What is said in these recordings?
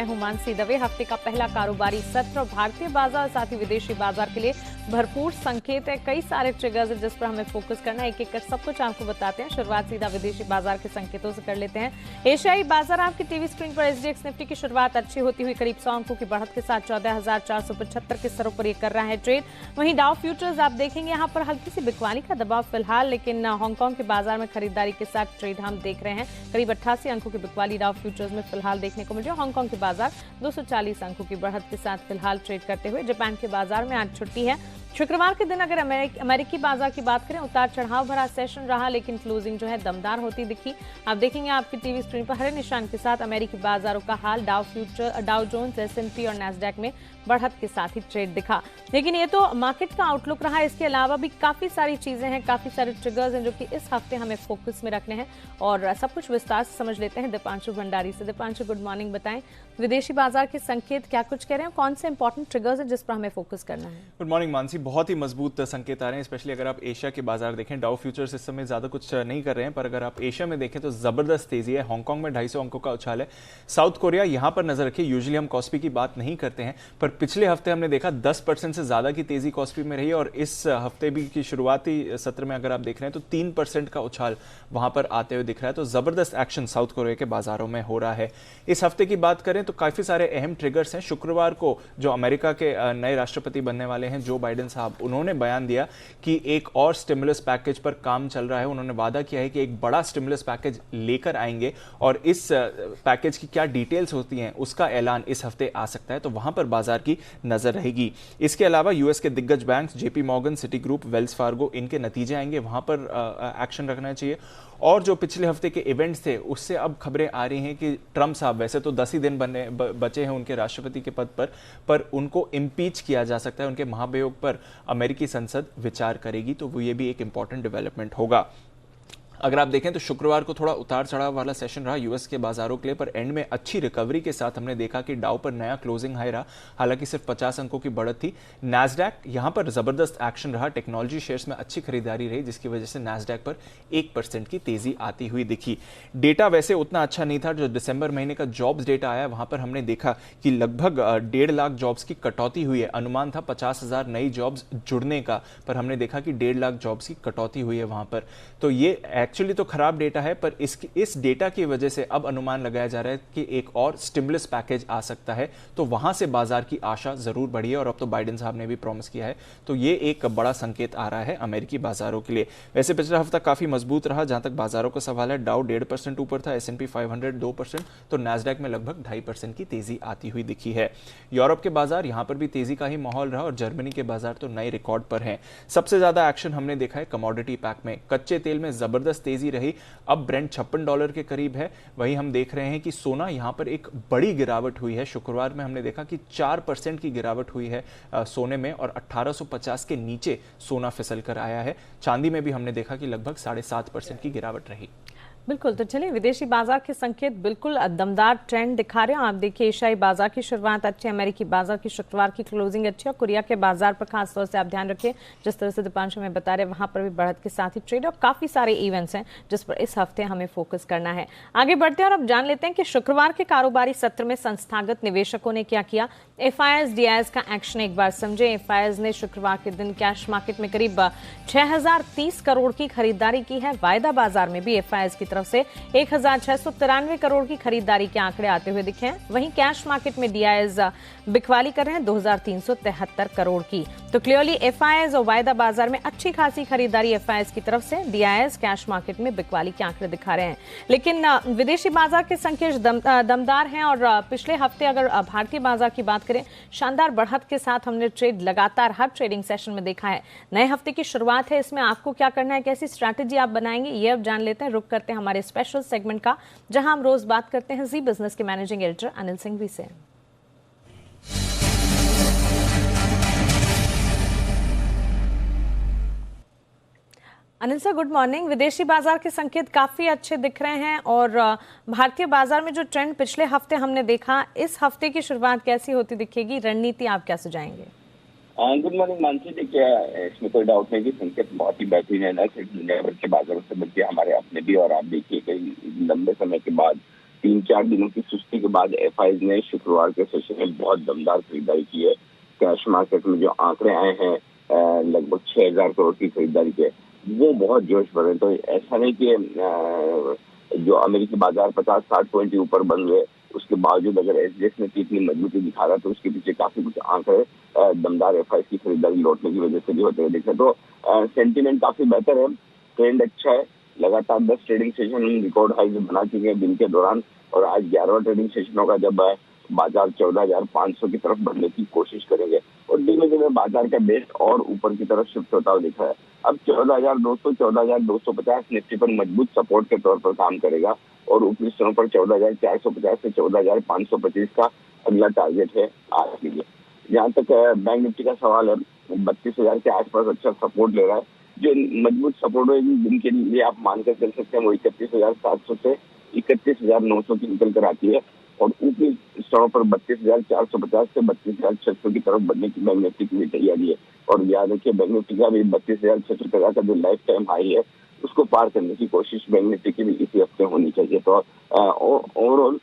हूं मानसी दवे। हफ्ते का पहला कारोबारी सत्र भारतीय बाजार साथ ही विदेशी बाजार के लिए भरपूर संकेत है। कई सारे ट्रिगर्स हैं जिस पर हमें फोकस करना है। एक एक कर सब कुछ आपको बताते हैं। शुरुआत सीधा विदेशी बाजार के संकेतों से कर लेते हैं। एशियाई बाजार आपकी टीवी स्क्रीन पर एसजीएक्स निफ्टी की शुरुआत अच्छी होती हुई करीब 100 अंकों की बढ़त के साथ 14,475 के स्तरों पर ये कर रहा है ट्रेड। वहीं डाउ फ्यूचर्स आप देखेंगे यहाँ पर हल्की सी बिकवाली का दबाव फिलहाल, लेकिन हांगकांग के बाजार में खरीदारी के साथ ट्रेड हम देख रहे हैं। करीब 88 अंकों की बिकवाली डाउ फ्यूचर्स में फिलहाल देखने को मिल रही है। हांगकांग के बाजार 240 अंकों की बढ़त के साथ फिलहाल ट्रेड करते हुए। जापान के बाजार में आज छुट्टी है। शुक्रवार के दिन अगर अमेरिकी बाजार की बात करें, उतार चढ़ाव भरा सेशन रहा, लेकिन क्लोजिंग जो है दमदार होती दिखी। आप देखेंगे आपकी टीवी स्क्रीन पर हरे निशान के साथ अमेरिकी बाजारों का हाल। डाउ जोन्स, एस&पी और नैस्डैक में बढ़त के साथ ही ट्रेड दिखा। लेकिन ये तो मार्केट का आउटलुक रहा। इसके अलावा भी काफी सारी चीजें हैं, काफी सारे ट्रिगर्स हैं जो कि इस हफ्ते हमें फोकस में रखने हैं और सब कुछ विस्तार से समझ लेते हैं दीपांशु भंडारी से। Deepanshu, good morning. बताएं विदेशी बाजार के संकेत क्या कुछ कह रहे हैं, कौन से इंपॉर्टेंट ट्रिगर्स हैं जिस पर हमें फोकस करना है? Good morning Mansi. बहुत ही मजबूत संकेत आ रहे हैं, स्पेशली अगर आप एशिया के बाजार देखें। डाउ फ्यूचर्स इस समय ज्यादा कुछ नहीं कर रहे हैं, पर अगर आप एशिया में देखें तो जबरदस्त तेजी है। हांगकांग में 250 अंकों का उछाल है। साउथ कोरिया, यहां पर नजर रखिए। यूजुअली हम कॉस्पी की बात नहीं करते हैं, पर पिछले हफ्ते हमने देखा 10% से ज्यादा की तेजी कॉस्पी में रही है और इस हफ्ते भी की शुरुआती सत्र में अगर आप देख रहे हैं तो 3% का उछाल वहां पर आते हुए दिख रहा है। तो जबरदस्त एक्शन साउथ कोरिया के बाजारों में हो रहा है। इस हफ्ते की बात करें तो काफी सारे अहम ट्रिगर्स हैं। शुक्रवार को जो अमेरिका के नए राष्ट्रपति बनने वाले हैं जो बाइडेन साहब, उन्होंने बयान दिया कि एक और स्टिमुलस पैकेज पर काम चल रहा है। उन्होंने वादा किया है कि एक बड़ा स्टिमुलस पैकेज लेकर आएंगे और इस पैकेज की क्या डिटेल्स होती हैं उसका ऐलान इस हफ्ते आ सकता है। तो वहां पर बाजार की नजर रहेगी। इसके अलावा यूएस के दिग्गज bank JP Morgan, city group, Wells Fargo, इनके नतीजे आएंगे, वहां पर एक्शन रखना चाहिए। और जो पिछले हफ्ते के इवेंट्स थे उससे अब खबरें आ रही हैं कि ट्रंप साहब, वैसे तो 10 ही दिन बचे हैं उनके राष्ट्रपति के पद पर उनको इम्पीच किया जा सकता है। उनके महाभियोग पर अमेरिकी संसद विचार करेगी, तो वो ये भी एक इंपॉर्टेंट डेवलपमेंट होगा। अगर आप देखें तो शुक्रवार को थोड़ा उतार चढ़ाव वाला सेशन रहा यूएस के बाजारों के लिए, पर एंड में अच्छी रिकवरी के साथ हमने देखा कि डाउ पर नया क्लोजिंग हाई रहा, हालांकि सिर्फ 50 अंकों की बढ़त थी। नैस्डैक, यहां पर जबरदस्त एक्शन रहा। टेक्नोलॉजी शेयर्स में अच्छी खरीदारी रही जिसकी वजह से नैस्डैक पर 1% की तेजी आती हुई दिखी। डेटा वैसे उतना अच्छा नहीं था। जो दिसंबर महीने का जॉब्स डेटा आया वहां पर हमने देखा कि लगभग 1.5 लाख जॉब्स की कटौती हुई है। अनुमान था 50,000 नई जॉब्स जुड़ने का, पर हमने देखा कि 1.5 लाख जॉब्स की कटौती हुई है वहां पर। तो ये एक्चुअली तो खराब डेटा है, पर इस डेटा की वजह से अब अनुमान लगाया जा रहा है कि एक और स्टिमुलस पैकेज आ सकता है। तो वहां से बाजार की आशा जरूर बढ़ी है और अब तो बाइडेन साहब ने भी प्रॉमिस किया है। तो ये एक बड़ा संकेत आ रहा है अमेरिकी बाजारों के लिए। वैसे पिछला हफ्ता काफी मजबूत रहा जहां तक बाजारों का सवाल है। डाउ 1.5% ऊपर था, एस&पी 500 2%, तो नैस्डैक में लगभग 2.5% की तेजी आती हुई दिखी है। यूरोप के बाजार, यहां पर भी तेजी का ही माहौल रहा और जर्मनी के बाजार तो नए रिकॉर्ड पर हैं। सबसे ज्यादा एक्शन हमने देखा है कमोडिटी पैक में। कच्चे तेल में जबरदस्त तेजी रही। अब ब्रेंट $56 के करीब है। वहीं हम देख रहे हैं कि सोना, यहां पर एक बड़ी गिरावट हुई है। शुक्रवार में हमने देखा कि 4% की गिरावट हुई है सोने में और 1850 के नीचे सोना फिसल कर आया है। चांदी में भी हमने देखा कि लगभग 7.5% की गिरावट रही। बिल्कुल, तो चलिए विदेशी बाजार के संकेत बिल्कुल दमदार ट्रेंड दिखा रहे हैं। आप देखिए एशियाई बाजार की शुरुआत अच्छी, अमेरिकी बाजार की शुक्रवार की क्लोजिंग अच्छी और कोरिया के बाजार पर खासतौर से आप ध्यान रखिए। जिस तरह से दीपांशु में बता रहे हैं वहां पर भी बढ़त के साथ ही ट्रेड और काफी सारे इवेंट्स हैं जिस पर इस हफ्ते हमें फोकस करना है। आगे बढ़ते हैं और अब जान लेते हैं कि शुक्रवार के कारोबारी सत्र में संस्थागत निवेशकों ने क्या किया। एफआईआईज डीआईएस का एक्शन एक बार समझे। एफआईआईज ने शुक्रवार के दिन कैश मार्केट में करीब 6030 करोड़ की खरीदारी की है। वायदा बाजार में भी एफआईआईज की तरफ से 1693 करोड़ की खरीदारी के आंकड़े आते हुए दिखे हैं। वहीं कैश मार्केट में डीआईएस बिकवाली कर रहे हैं 2373 करोड़ की। तो क्लियरली एफआईआईज और वायदा बाजार में अच्छी खासी खरीदारी एफआईआईज की तरफ से, डीआईएस कैश मार्केट में बिकवाली के आंकड़े दिखा रहे हैं। लेकिन विदेशी बाजार के संकेत दमदार हैं और पिछले हफ्ते अगर भारतीय बाजार की बात करें, शानदार बढ़त के साथ हमने ट्रेड लगातार हर ट्रेडिंग सेशन में देखा है। नए हफ्ते की शुरुआत है, इसमें आपको क्या करना है, कैसी स्ट्रैटेजी आप बनाएंगे, ये अब जान लेते हैं। रुक करते हैं हमारे स्पेशल सेगमेंट का, जहां हम रोज बात करते हैं जी बिजनेस के मैनेजिंग एडिटर अनिल सिंघवी से। Anil sir, good morning. विदेशी बाजार के संकेत काफी अच्छे दिख रहे हैं और भारतीय बाजार में जो ट्रेंड पिछले हफ्ते हमने देखा, इस हफ्ते की शुरुआत कैसी होती दिखेगी, रणनीति आप क्या सुझाएंगे? Good morning Mansi. देखिए, इसमें कोई डाउट नहीं कि संकेत बहुत ही बेहतरीन है ना, सिर्फ दुनिया भर के बाजारों से बल्कि हमारे अपने भी। और आप देखिए कई लंबे समय के बाद 3-4 दिनों की सुस्ती के बाद एफआईज ने शुक्रवार के सेशन में बहुत दमदार खरीदारी की है। कैश मार्केट में जो आंकड़े आए हैं लगभग 6,000 करोड़ की खरीदारी के, वो बहुत जोश भरे। तो ऐसा नहीं कि जो अमेरिकी बाजार 50-60 पॉइंट के ऊपर बन गए, उसके बावजूद अगर एसडीएक्स में इतनी मजबूती दिखा रहा तो उसके पीछे काफी कुछ आंकड़े दमदार एफआई की खरीदारी लौटने की वजह से भी होते हुए दिखे। तो सेंटीमेंट काफी बेहतर है, ट्रेंड अच्छा है। लगातार 10 ट्रेडिंग सेशन रिकॉर्ड हाई बना चुके हैं दिन के दौरान, और आज 11वां ट्रेडिंग सेशन होगा जब बाजार 14,500 की तरफ बढ़ने की कोशिश करेंगे, और धीमे धीमे बाजार का बेस और ऊपर की तरफ शिफ्ट होता हुआ दिख रहा है। अब 14,200, 14,250 निफ्टी पर मजबूत सपोर्ट के तौर पर काम करेगा, और ऊपरी स्तरों पर 14,450 से 14,525 का अगला टारगेट है आज के लिए। जहाँ तक बैंक निफ्टी का सवाल है, 32,000 के आसपास अच्छा सपोर्ट ले रहा है। जो मजबूत सपोर्ट है दिन के लिए आप मानकर चल सकते हैं, वो 31,700 से 31,900 की निकल कर आती है, और ऊपरी स्तरों पर 32,450 से 32,600 की तरफ बढ़ने की बैंक निफ्टी की तैयारी है। और याद रखिए, बैंक निफ्टी का भी 32,650 का जो लाइफ टाइम हाई है, उसको पार करने की कोशिश बैंक निफ्टी की भी इसी हफ्ते होनी चाहिए। तो ओवरऑल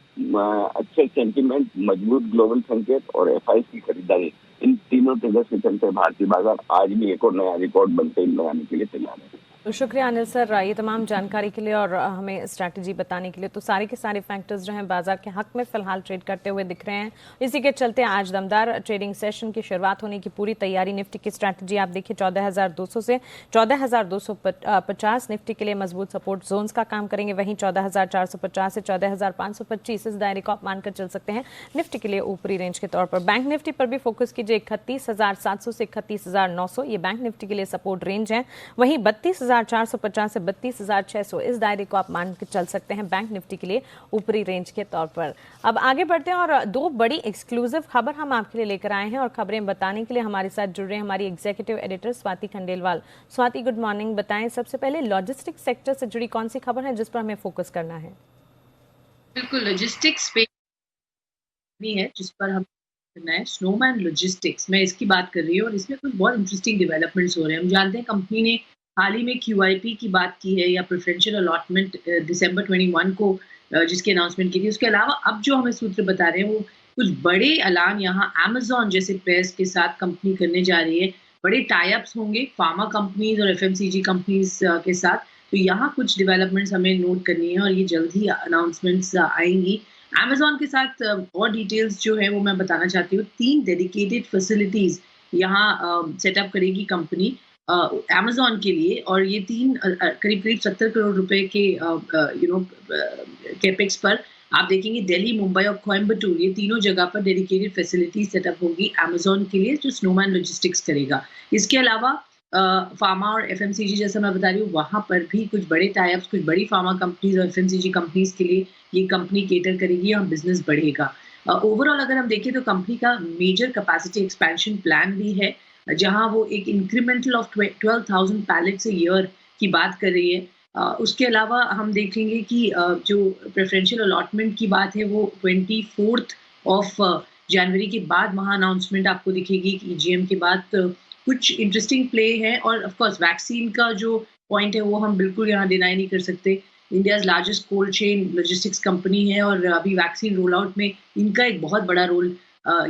अच्छे सेंटीमेंट, मजबूत ग्लोबल संकेत और एफआई की खरीदारी, इन तीनों तेजस के चलते भारतीय बाजार आज भी एक और नया रिकॉर्ड बनते ही लगाने के लिए तैयार है। तो शुक्रिया अनिल सर ये तमाम जानकारी के लिए और हमें स्ट्रैटेजी बताने के लिए। तो सारे के सारे फैक्टर्स जो हैं बाजार के हक में फिलहाल ट्रेड करते हुए दिख रहे हैं। इसी के चलते आज दमदार ट्रेडिंग सेशन की शुरुआत होने की पूरी तैयारी। निफ्टी की स्ट्रैटेजी आप देखिए 14,200 से 14,250 निफ्टी के लिए मजबूत सपोर्ट जोन्स का काम करेंगे। वहीं 14,450 से 14,525 इस दायरे को आप मानकर चल सकते हैं निफ्टी के लिए ऊपरी रेंज के तौर पर। बैंक निफ्टी पर भी फोकस कीजिए, 31,700 से 31,900 ये बैंक निफ्टी के लिए सपोर्ट रेंज है। वहीं 32,450 से 32,600 इस दायरे को आप मान के चल सकते हैं बैंक निफ्टी के लिए ऊपरी रेंज के तौर पर। अब आगे बढ़ते हैं और दो बड़ी एक्सक्लूसिव खबर हम आपके लिए लेकर आए हैं, और खबरें बताने के लिए हमारे साथ जुड़ रहे हैं हमारी executive editor Swati Khandelwal. Swati, good morning. बताएं सबसे पहले लॉजिस्टिक्स सेक्टर से जुड़ी कौन सी खबर है जिस पर हमें फोकस करना है? बिल्कुल, लॉजिस्टिक्स पे भी है जिस पर हम करना है। स्नोमैन लॉजिस्टिक्स, मैं इसकी बात कर रही हूँ, और इसमें कुछ बहुत इंटरेस्टिंग डेवलपमेंट्स हो रहे हैं। हम जानते हैं कंपनी ने हाल ही में QIP की बात की है, या प्रेफरेंशियल अलॉटमेंट दिसंबर 21 को जिसकी अनाउंसमेंट की थी। उसके अलावा अब जो हमें सूत्र बता रहे हैं वो कुछ बड़े ऐलान यहाँ अमेजॉन जैसे प्लेयर्स के साथ कंपनी करने जा रही है। बड़े टाई अप्स होंगे फार्मा कंपनीज और FMCG कंपनीज के साथ। तो यहाँ कुछ डेवलपमेंट्स हमें नोट करनी है, और ये जल्द ही अनाउंसमेंट्स आएंगी। अमेजॉन के साथ और डिटेल्स जो है वो मैं बताना चाहती हूँ। 3 डेडिकेटेड फैसिलिटीज यहाँ सेटअप करेगी कंपनी अमेजॉन के लिए, और ये 3 करीब 70 करोड़ रुपए के कैपेक्स पर आप देखेंगे दिल्ली, मुंबई और कोयम्बटूर, ये तीनों जगह पर डेडिकेटेड फैसिलिटी सेटअप होगी अमेजॉन के लिए, जो स्नोमैन लॉजिस्टिक्स करेगा। इसके अलावा फार्मा और FMCG जैसा मैं बता रही हूँ, वहाँ पर भी कुछ बड़े टाइप्स, कुछ बड़ी फार्मा कंपनीज और FMCG कंपनीज के लिए ये कंपनी केटर करेगी, यहाँ बिजनेस बढ़ेगा। ओवरऑल अगर हम देखें तो कंपनी का मेजर कैपेसिटी एक्सपेंशन प्लान भी है, जहां वो एक incremental of 12,000 pallets a year की बात कर रही है। उसके अलावा हम देखेंगे कि जो प्रेफरेंशियल अलॉटमेंट की बात है वो 24 ऑफ जनवरी के बाद वहाँ अनाउंसमेंट आपको दिखेगी कि EGM के बाद। कुछ इंटरेस्टिंग प्ले है, और ऑफ कोर्स वैक्सीन का जो पॉइंट है वो हम बिल्कुल यहाँ डिनाई नहीं कर सकते। India largest cold chain logistics company है, और अभी वैक्सीन रोल आउट में इनका एक बहुत बड़ा रोल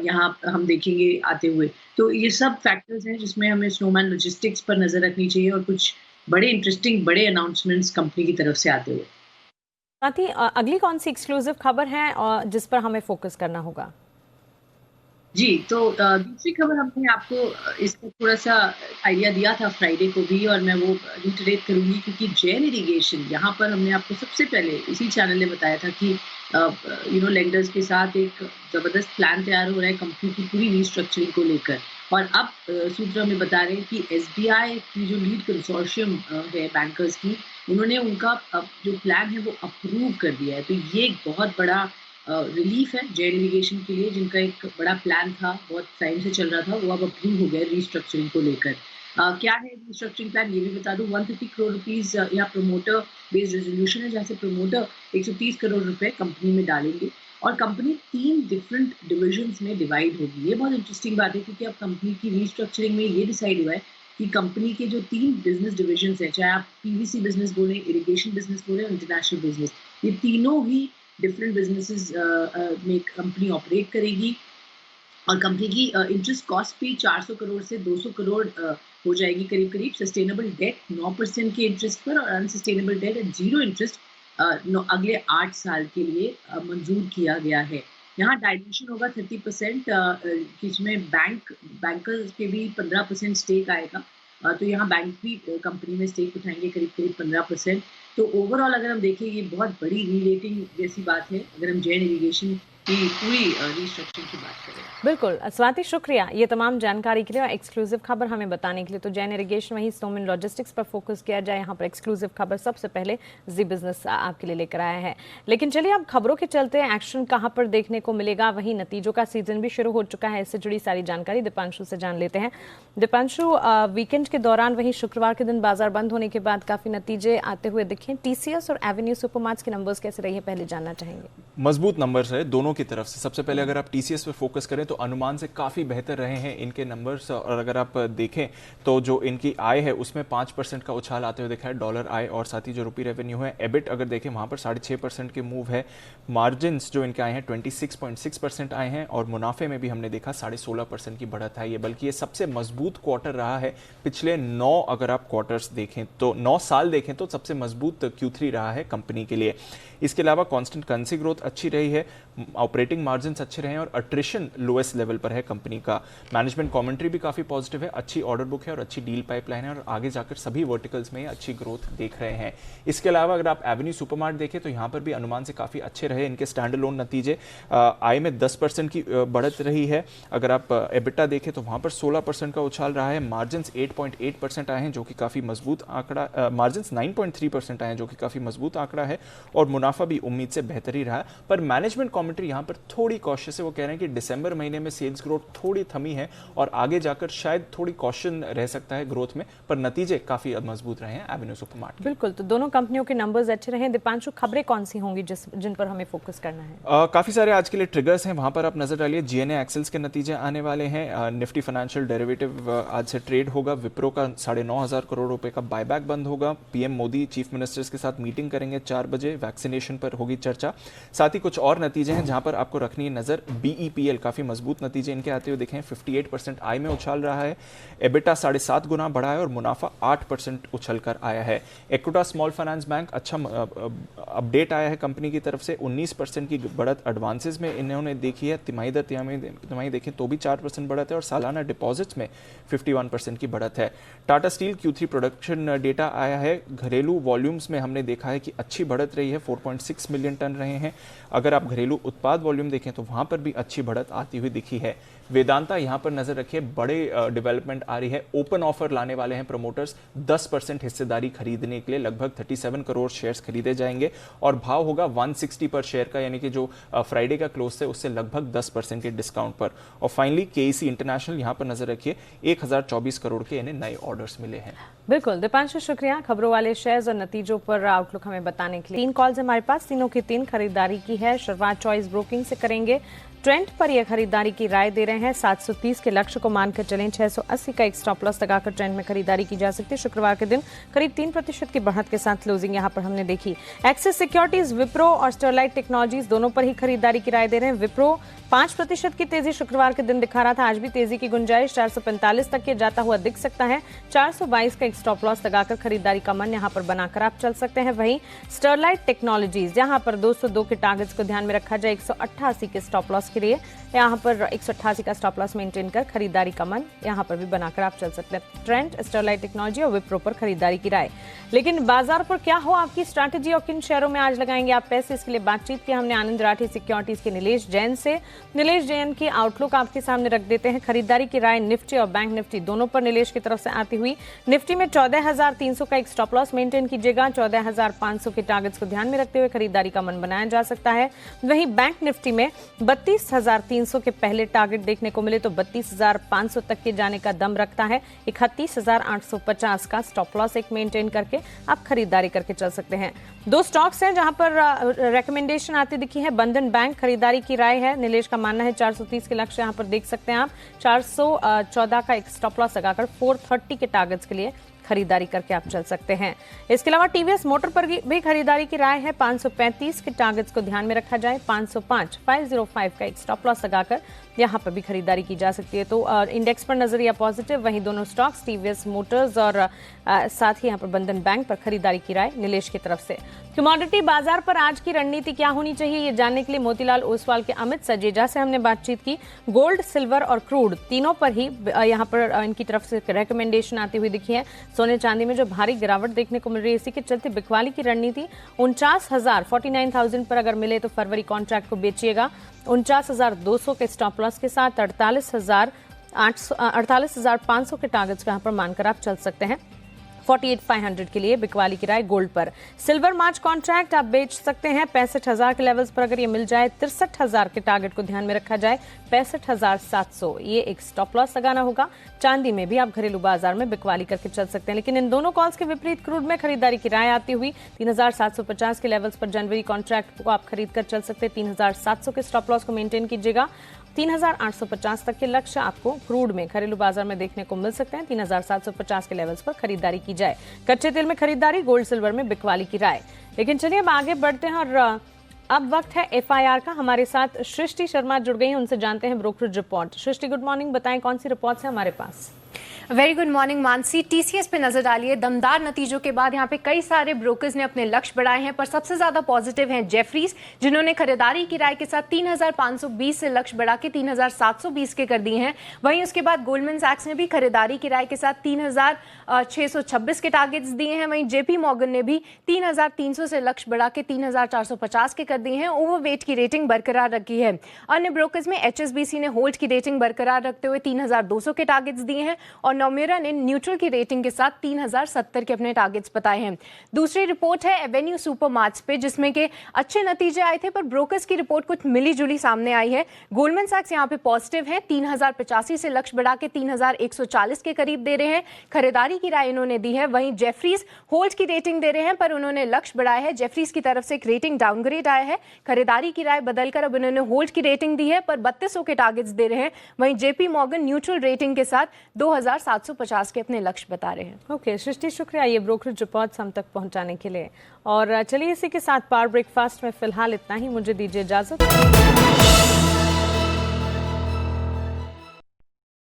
यहाँ हम देखेंगे आते हुए। तो ये सब फैक्टर्स हैं जिसमें हमें स्नोमैन लॉजिस्टिक्स पर नजर रखनी चाहिए, और कुछ बड़े इंटरेस्टिंग बड़े अनाउंसमेंट्स कंपनी की तरफ से आते हुए। साथ ही अगली कौन सी एक्सक्लूसिव खबर है और जिस पर हमें फोकस करना होगा? जी, तो दूसरी खबर हमने आपको इसका थोड़ा सा आइडिया दिया था फ्राइडे को भी, और मैं वो रिटरेट करूंगी, क्योंकि जेन इरिगेशन यहाँ पर हमने आपको सबसे पहले इसी चैनल ने बताया था कि लेंडर्स के साथ एक जबरदस्त प्लान तैयार हो रहा है कंपनी की पूरी रीस्ट्रक्चरिंग को लेकर। और अब सूत्र हमें बता रहे हैं कि SBI की जो लीड कंसोर्शियम है बैंकर्स की, उन्होंने उनका जो प्लान है वो अप्रूव कर दिया है। तो ये एक बहुत बड़ा रिलीफ है जेन इरिगेशन के लिए, जिनका एक बड़ा प्लान था, बहुत टाइम से चल रहा था, वो अब अप्रूव हो गया रीस्ट्रक्चरिंग को लेकर। क्या है रीस्ट्रक्चरिंग प्लान ये भी बता दूं। 150 करोड़ रुपीज या प्रमोटर बेस्ड रेजोल्यूशन है, जहाँ से प्रमोटर 130 करोड़ रुपए कंपनी में डालेंगे, और कंपनी 3 डिफरेंट डिविजन्स में डिवाइड होगी। ये बहुत इंटरेस्टिंग बात है, क्योंकि अब कंपनी की रीस्ट्रक्चरिंग में ये डिसाइड हुआ है कि कंपनी के जो 3 बिजनेस डिविजन्स हैं, चाहे आप PVC बिजनेस बोले, इरिगेशन बिजनेस बोले, इंटरनेशनल बिजनेस, ये तीनों ही डिफरेंट बिजनेसेस में कंपनी ऑपरेट करेगी और कंपनी की इंटरेस्ट कॉस्ट भी 400 करोड़ से 200 करोड़ हो जाएगी करीब करीब। सस्टेनेबल डेट 9% के इंटरेस्ट पर और अनसस्टेनेबल डेट एट 0 इंटरेस्ट अगले 8 साल के लिए मंजूर किया गया है। यहाँ डाइल्यूशन होगा 30%, जिसमें बैंकर्स के भी 15% स्टेक आएगा। तो यहाँ बैंक भी कंपनी में स्टेक उठाएंगे करीब 15%। तो ओवरऑल अगर हम देखें ये बहुत बड़ी रीरेटिंग जैसी बात है अगर हम जैन इरिगेशन की पूरी रिस्ट्रक्चरिंग की बात करें। बिल्कुल स्वाति, शुक्रिया ये तमाम जानकारी के लिए और एक्सक्लूसिव खबर हमें बताने के लिए। तो जैन इरिगेशन वहीं स्नोमैन लॉजिस्टिक्स पर फोकस किया जाए, यहाँ पर एक्सक्लूसिव खबर सबसे पहले जी बिजनेस आपके लिए लेकर आया है। लेकिन चलिए अब खबरों के चलते एक्शन कहाँ पर देखने को मिलेगा, वहीं नतीजों का सीजन भी शुरू हो चुका है। इससे जुड़ी सारी जानकारी दीपांशु से जान लेते हैं। दीपांशु, वीकेंड के दौरान वहीं शुक्रवार के दिन बाजार बंद होने के बाद काफी नतीजे आते हुए दिखे। टीसीएस और एवेन्यू सुपरमार्ट्स के नंबर्स कैसे रही है, पहले जानना चाहेंगे। मजबूत नंबर्स है दोनों की तरफ से। सबसे पहले अगर आप टीसीएस पे फोकस करें तो अनुमान से काफी बेहतर रहे हैं इनके नंबर्स, और अगर आप देखें तो जो इनकी आय है उसमें 5% का उछाल आते हुए दिखा है, डॉलर आय, और साथ ही जो रुपी रेवेन्यू है, एबिट अगर देखें वहां पर 6.5% के मूव है। मार्जिन जो इनके आए हैं 26.6% आए हैं, और मुनाफे में भी हमने देखा 16.5% की बढ़त है। ये बल्कि ये सबसे मजबूत क्वार्टर रहा है पिछले 9 अगर आप क्वार्टर्स देखें तो 9 साल देखें तो सबसे मजबूत Q3 रहा है कंपनी के लिए। इसके अलावा कांस्टेंट करेंसी ग्रोथ अच्छी रही है, ऑपरेटिंग मार्जिन्स अच्छे रहे हैं, और अट्रिशन लोएस्ट लेवल पर है कंपनी का। मैनेजमेंट कमेंट्री भी काफी पॉजिटिव है, अच्छी ऑर्डर बुक है और अच्छी डील पाइपलाइन है, और आगे जाकर सभी वर्टिकल्स में अच्छी ग्रोथ देख रहे हैं। इसके अलावा अगर आप एवेन्यू सुपरमार्ट देखें तो यहां पर भी अनुमान से काफी अच्छे रहे इनके स्टैंड अलोन नतीजे। आय में 10% की बढ़त रही है। अगर आप एबिटा देखें तो वहां पर 16% का उछाल रहा है। मार्जिन्स 8.8% आए हैं जो कि काफी मजबूत आंकड़ा, मार्जिन्स 9.3% आए हैं जो कि काफी मजबूत आंकड़ा है, और मुनाफा भी उम्मीद से बेहतर ही रहा। पर मैनेजमेंट कमेंट्री यहां पर थोड़ी कॉशियस है। वो कह रहे हैं कि दिसंबर महीने में सेल्स ग्रोथ थोड़ी थमी है और आगे जाकर शायद थोड़ी कॉशन रह सकता है ग्रोथ में, पर नतीजे काफी मजबूत रहे हैं एवेन्यू सुपरमार्ट। बिल्कुल, तो दोनों कंपनियों के नंबर्स अच्छे रहे। दीपांशु, खबरें कौन सी होंगी जिन पर हमें फोकस करना है? काफी सारे आज के लिए ट्रिगर्स हैं, वहां पर आप नजर डालिए। जीएनए एक्सेल्स के नतीजे आने वाले हैं। निफ्टी फाइनेंशियल डेरिवेटिव आज से ट्रेड होगा। विप्रो का 9,500 करोड़ रुपए का बायबैक बंद होगा। पीएम मोदी चीफ मिनिस्टर्स के साथ मीटिंग करेंगे 4 बजे, वैक्सीनेशन पर होगी चर्चा। साथ ही कुछ और नतीजे हैं जहां पर आपको रखनी है नजर। बीईपीएल काफी मजबूत नतीजे इनके आते हुए दिखे हैं। 58% आय में उछाल रहा है, एबिटा 7.5 गुना बढ़ा है, और मुनाफा 8% उछल कर आया है। इक्विटा स्मॉल फाइनेंस बैंक अच्छा अपडेट आया है कंपनी की तरफ से। 19% की बढ़त एडवांसेस में इन्होंने देखी है। तिमाही देखें तो भी 4% बढ़त है, और सालाना डिपॉजिट्स में 51% की बढ़त है। Tata steel Q3 production data आया है। घरेलू वॉल्यूम्स में हमने देखा है कि अच्छी बढ़त रही है, 4.6 मिलियन टन रहे हैं। अगर आप घरेलू उत्पाद वॉल्यूम देखें तो वहां पर भी अच्छी बढ़त आती हुई दिखी है। वेदांता यहां पर नजर रखिए, बड़े डेवलपमेंट आ रही है। ओपन ऑफर लाने वाले हैं प्रमोटर्स, 10% हिस्सेदारी खरीदने के लिए लगभग 37 करोड़ शेयर्स खरीदे जाएंगे, और भाव होगा 160 पर शेयर का, यानी कि जो फ्राइडे का क्लोज थे उससे लगभग 10% के डिस्काउंट पर। और फाइनली केईसी इंटरनेशनल यहां पर नजर रखिए, 1024 करोड़ के इन्हें नए ऑर्डर्स मिले हैं। बिल्कुल दीपांशु, शुक्रिया खबरों वाले शेयर्स और नतीजों पर आउटलुक हमें बताने के लिए। 3 कॉल्स हमारे पास, तीनों की 3 खरीदारी की है। शुरुआत चॉइस ब्रोकिंग से करेंगे। ट्रेंड पर यह खरीदारी की राय दे रहे हैं। 730 के लक्ष्य को मानकर चलें। 680 का एक स्टॉप लॉस लगाकर ट्रेंड में खरीदारी की जा सकती है। शुक्रवार के दिन करीब 3% की बढ़त के साथ क्लोजिंग यहां पर हमने देखी। एक्सिस सिक्योरिटीज, विप्रो और स्टरलाइट टेक्नोलॉजीज दोनों पर ही खरीदारी की राय दे रहे हैं। विप्रो 5% की तेजी शुक्रवार के दिन दिखा रहा था, आज भी तेजी की गुंजाइश 445 तक के जाता हुआ दिख सकता है। 422 का एक स्टॉप लॉस लगाकर खरीदारी का मन यहां पर बनाकर आप चल सकते हैं। वहीं स्टरलाइट टेक्नोलॉजीज यहां पर 202 के टारगेट्स को ध्यान में रखा जाए, 188 के स्टॉप लॉस के लिए यहां पर 188 का स्टॉप लॉस मेंटेन कर खरीदारी का मन यहां पर भी बनाकर आप चल सकते हैं। ट्रेंड, स्टरलाइट टेक्नोलॉजी और विप्रो पर खरीदारी की राय। लेकिन बाजार पर क्या हो आपकी स्ट्रैटेजी और किन शेयरों में आज लगाएंगे आप पैसे, इसके लिए बातचीत की हमने आनंद राठी सिक्योरिटीज के नीलेश जैन से। नीलेश जैन की आउटलुक आपके सामने रख देते हैं। खरीदारी की राय निफ्टी और बैंक निफ्टी दोनों पर नीलेश की तरफ से आती हुई। निफ्टी में 14,300 का एक स्टॉप लॉस मेंटेन कीजिएगा। 14,500 के टारगेट्स को ध्यान में रखते हुए खरीदारी का मन बनाया जा सकता है। वहीं बैंक निफ्टी में 32,300 के पहले टारगेट देखने को मिले तो 32,500 तक के जाने का दम रखता है। 31,850 का स्टॉप लॉस एक मेंटेन करके आप खरीदारी करके चल सकते हैं। 2 स्टॉक्स हैं जहां पर रेकमेंडेशन आती दिखी है। बंधन बैंक खरीदारी की राय है, नीलेश का मानना है 430 के लक्ष्य यहां पर देख सकते हैं आप। 414 का एक स्टॉप लॉस लगाकर 430 के टारगेट्स के लिए खरीदारी करके आप चल सकते हैं। इसके अलावा टीवीएस मोटर पर भी खरीदारी की राय है। 535 के टारगेट्स को ध्यान में रखा जाए। 505 का एक स्टॉप लॉस लगाकर यहां पर भी खरीदारी की जा सकती है। तो इंडेक्स पर नजरिया पॉजिटिव, वहीं दोनों स्टॉक्स टीवीएस मोटर्स और साथ ही यहां पर बंधन बैंक पर खरीदारी की राय निलेश की तरफ से। कमोडिटी बाजार पर आज की रणनीति क्या होनी चाहिए, ये जानने के लिए मोतीलाल ओसवाल के अमित सजेजा से हमने बातचीत की। गोल्ड, सिल्वर और क्रूड तीनों पर ही यहां पर इनकी तरफ से रिकमेंडेशन आती हुई दिखी है। सोने चांदी में जो भारी गिरावट देखने को मिल रही है, इसी के चलते बिकवाली की रणनीति 49,000 पर अगर मिले तो फरवरी कॉन्ट्रैक्ट को बेचिएगा। 49,200 के स्टॉप लॉस के साथ 48,500 के टारगेट्स को यहां पर मानकर आप चल सकते हैं। 48,500 के लिए बिकवाली की राय गोल्ड पर। सिल्वर मार्च कॉन्ट्रैक्ट आप बेच सकते हैं 65,000 के लेवल्स पर अगर ये मिल जाए। 63,000 के टारगेट को ध्यान में रखा जाए। 65,700 ये एक स्टॉप लॉस लगाना होगा। चांदी में भी आप घरेलू बाजार में बिकवाली करके चल सकते हैं। लेकिन इन दोनों कॉल्स के विपरीत क्रूड में खरीदारी की राय आती हुई 3,750 के लेवल्स पर जनवरी कॉन्ट्रैक्ट को आप खरीद कर चल सकते हैं। 3,700 के स्टॉप लॉस को मेंटेन कीजिएगा। 3,850 तक के लक्ष्य आपको क्रूड में घरेलू बाजार में देखने को मिल सकते हैं। 3,750 के लेवल्स पर खरीदारी की जाए। कच्चे तेल में खरीदारी, गोल्ड सिल्वर में बिकवाली की राय। लेकिन चलिए अब आगे बढ़ते हैं और अब वक्त है एफआईआर का। हमारे साथ सृष्टि शर्मा जुड़ गई हैं, उनसे जानते हैं brokerage report. Srishti, good morning, बताएं कौन सी रिपोर्ट्स हैं हमारे पास। Very good morning Mansi. TCS पे नजर डालिए। दमदार नतीजों के बाद यहाँ पे कई सारे ब्रोकर्स ने अपने लक्ष्य बढ़ाए हैं, पर सबसे ज्यादा पॉजिटिव हैं जेफरीज, जिन्होंने खरीदारी की राय के साथ 3,520 से लक्ष्य बढ़ा के 3,720 के कर दिए हैं। वहीं उसके बाद गोल्डमैन सैक्स ने भी खरीदारी की राय के साथ 3,626 के टारगेट्स दिए हैं। वहीं जेपी मॉर्गन ने भी 3,300 से लक्ष्य बढ़ा के 3,450 के कर दिए हैं। ओवरवेट की रेटिंग बरकरार रखी है। अन्य ब्रोकर्स में एचएसबीसी ने होल्ड की रेटिंग बरकरार रखते हुए 3,200 के टारगेट्स दिए हैं और नोमेरा ने न्यूट्रल की रेटिंग के साथ 3,070 के अपने टारगेट्स बताए हैं। दूसरी रिपोर्ट है एवेन्यू सुपरमार्ट्स पे, जिसमें के अच्छे नतीजे आए थे, पर ब्रोकर्स की रिपोर्ट कुछ मिली जुली सामने आई है। गोल्डमैन सैक्स यहाँ पे पॉजिटिव है, 3,085 से लक्ष्य बढ़ा के 3,140 के करीब दे रहे हैं। खरीदारी की राय इन्होंने दी है। वहीं जेफरीज होल्ड की रेटिंग दे रहे हैं, पर उन्होंने लक्ष्य बढ़ाया है। जेफरीज की तरफ से एक रेटिंग डाउनग्रेड आया है। खरीदारी की राय बदलकर अब उन्होंने होल्ड की रेटिंग दी है, पर 3200 के टारगेट्स दे रहे हैं। वहीं जेपी मॉर्गन न्यूट्रल रेटिंग के साथ 2,750 के अपने लक्ष्य बता रहे हैं। ओके सृष्टि, शुक्रिया ये ब्रोकरेज रिपोर्ट्स हम तक पहुंचाने के लिए। और चलिए इसी के साथ पावर ब्रेकफास्ट में फिलहाल इतना ही। मुझे दीजिए इजाजत।